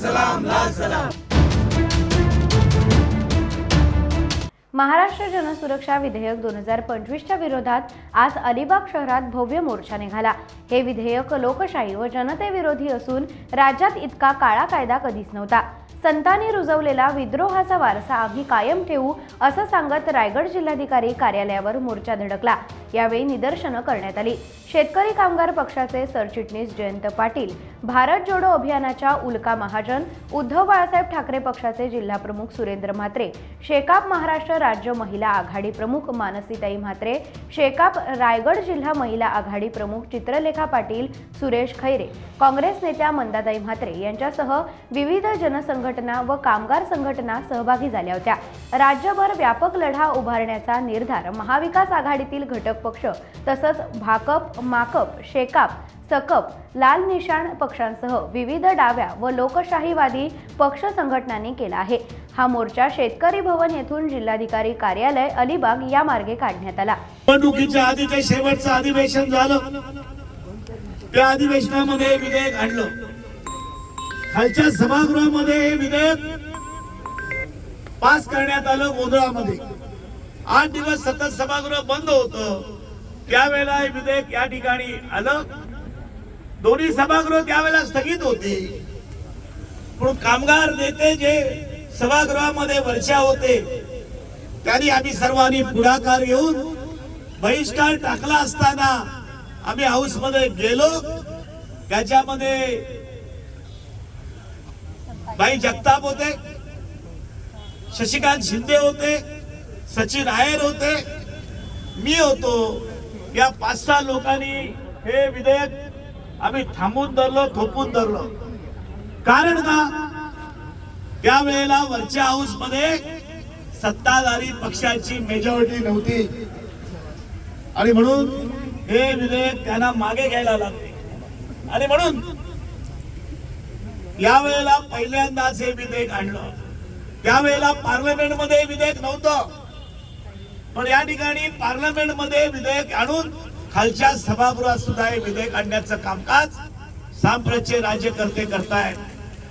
सलाम लाल सलाम। महाराष्ट्र जनसुरक्षा विधेयक 2025च्या विरोधात आज अलिबाग शहरात भव्य मोर्चा निघाला। हे विधेयक लोकशाही व जनतेविरोधी असून राज्यात इतका काळा कायदा कधीच नव्हता। संतांनी रुजवलेला विद्रोहाचा वारसा आम्ही कायम ठेवू असं सांगत रायगड जिल्हाधिकारी कार्यालयावर मोर्चा धडकला। यावेळी निदर्शनं करण्यात आली। शेतकरी कामगार पक्षाचे सरचिटणीस जयंत पाटील, भारत जोडो अभियानाच्या उल्का महाजन, उद्धव बाळासाहेब ठाकरे पक्षाचे जिल्हा प्रमुख सुरेंद्र म्हात्रे, शेकाप महाराष्ट्र राज्य महिला आघाडी प्रमुख मानसीताई म्हात्रे, शेकाप रायगड जिल्हा महिला आघाडी प्रमुख चित्रलेखा पाटील, सुरेश खैरे, काँग्रेस नेत्या मंदाताई म्हात्रे यांच्यासह विविध जनसंघटना व कामगार संघटना सहभागी झाल्या होत्या। राज्यभर व्यापक लढा उभारण्याचा निर्धार महाविकास आघाडीतील घटक पक्ष तसंच भाकप, माकप, शेकाप, सकप, लाल निशाण पक्षांसह विविध डाव्या व लोकशाहीवादी पक्ष संघटनांनी केला आहे। हा मोर्चा शेतकरी भवन येथून जिल्हाधिकारी कार्यालय अलिबाग या मार्गे काढण्यात आला। निवडणुकीच्या आधीचे शेवटचं अधिवेशन झालं। त्या अधिवेशनामध्ये विधेयक आणलं। खालच्या सभागृहामध्ये हे विधेयक पास करण्यात आलं गोंधळामध्ये। 8 दिवस सतत सभागृह बंद होतं। त्यावेळेला हे विधेयक या ठिकाणी आलं। दोन्ही सभागृह त्यावेळेला स्थगित होते, पण कामगार नेते जे सभागृहामध्ये वरच्या होते त्यांनी आम्ही सर्वांनी पुढाकार घेऊन बहिष्कार टाकला असताना आम्ही हाऊस मध्ये गेलो। त्याच्यामध्ये बाई जगताप होते, शशिकांत शिंदे होते, सचिन आयर होते, मी होतो। या 5-6 लोकांनी हे विधेयक आम्ही थांबून धरलो, थोपून धरलो। कारण का त्यावेळेला वरच्या हाऊस मध्ये सत्ताधारी पक्षाची मेजॉरिटी नव्हती आणि म्हणून हे विधेयक त्यांना मागे घ्यायला लागले। आणि म्हणून यावेळेला पहिल्यांदाच हे विधेयक आणलं। त्यावेळेला पार्लमेंट मध्ये विधेयक नव्हतं, पण या ठिकाणी पार्लमेंट मध्ये विधेयक आणून खालच्या सभागृहात सुद्धा हे विधेयक आणण्याचं कामकाज सांप्रतचे राज्यकर्ते करतायत।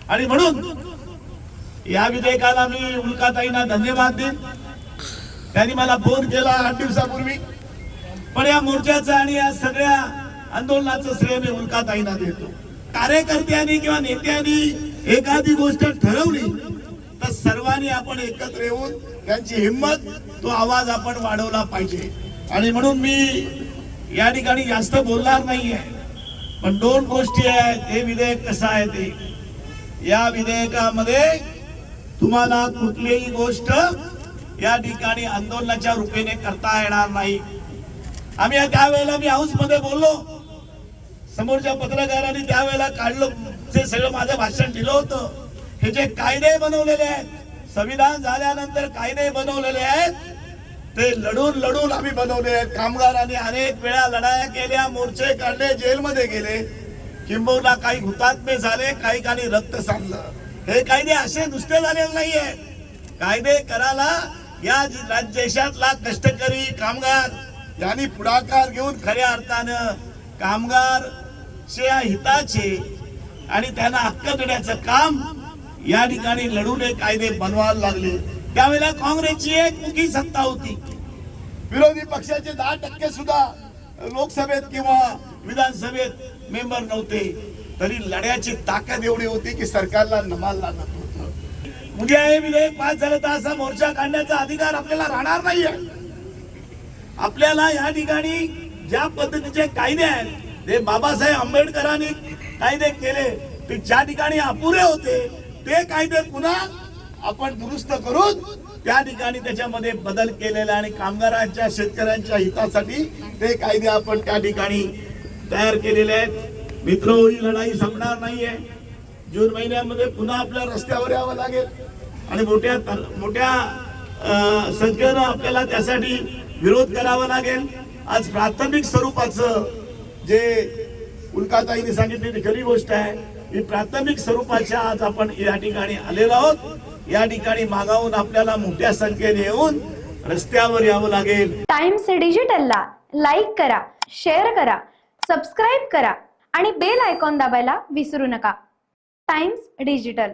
आणि म्हणून या विधेयकाला मी उल्काताईंना धन्यवाद देईन। त्यांनी मला फोन केला 8 दिवसापूर्वी, पण या मोर्चाचा आणि या सगळ्या आंदोलनाचं श्रेय मी उल्काताईंना देतो। कार्यकर्त्यांनी किंवा नेत्यांनी एखादी गोष्ट ठरवली तर सर्वांनी आपण एकत्र येऊन त्यांची हिंमत, तो आवाज आपण वाढवला पाहिजे। आणि म्हणून मी या ठिकाणी जास्त बोलणार नाहीये, पण 2 गोष्टी आहेत। हे विधेयक कसं आहे ते, या विधेयकामध्ये तुम्हाला कुठलीही गोष्ट या ठिकाणी आंदोलनाच्या रूपाने करता येणार नाही। आम्ही त्यावेळेला मी हाऊस मध्ये बोललो, समोरच्या पत्रकारांनी त्यावेळेला काढलं, ते सगळं माझं भाषण दिलं होतं। हे जे कायदे बनवलेले आहेत, संविधान झाल्यानंतर कायदे बनवलेले आहेत, ते लढून लढून आम्ही बनवले आहेत। कामगारांनी अनेक वेळा लढाया केल्या, मोर्चे काढले, जेलमध्ये गेले, किंबहुना काही हुतात्मे झाले, काही कानी रक्त सांडलं। हे कायदे असे नुसते झालेले नाहीये। कायदे करायला या देशातला कष्टकरी कामगार यांनी पुढाकार घेऊन खऱ्या अर्थानं कामगारच्या हिताचे आणि त्यांना हक्क देण्याचं काम या ठिकाणी लढून हे कायदे बनवायला लागले। त्यावेळेला काँग्रेसची एकमुखी सत्ता होती, विरोधी पक्षाचे 10% सुद्धा लोकसभेत किंवा विधानसभेत मेंबर नव्हते, तरी लढ्याची ताकद एवढी होती की सरकारला नमाल लागत होतं। उद्या हे विधेयक पास झालं तर असा मोर्चा काढण्याचा अधिकार आपल्याला राहणार नाहीये। आपल्याला या ठिकाणी ज्या पद्धतीचे कायदे आहेत, ते बाबासाहेब आंबेडकरांनी कायदे केले, ते ज्या ठिकाणी अपुरे होते ते कायदे पुन्हा आपण दुरुस्त करून त्या ठिकाणी त्याच्यामध्ये बदल केलेला आणि कामगारांच्या, शेतकऱ्यांच्या हितासाठी ते कायदे आपण त्या ठिकाणी तयार केलेले आहेत। मित्रो, ही लढाई संपणार नाहीये। जून महिन्यामध्ये पुन्हा आपल्या रस्त्यावर यावं लागेल आणि मोठ्या संख्येनं आपल्याला त्यासाठी विरोध करावा लागेल। आज प्राथमिक स्वरूपाचं जे उल्काताईंनी सांगितलेली खरी गोष्ट आहे, ही प्राथमिक स्वरूपाच्या आज आपण या ठिकाणी आलेलो आहोत। या ठिकाणी मागावून आपल्याला मोठ्या संख्येने येऊन रस्त्यावर यावं लागेल। टाइम्स डिजिटलला लाईक करा, शेअर करा, सबस्क्राईब करा आणि बेल आयकॉन दाबायला विसरू नका। Times digital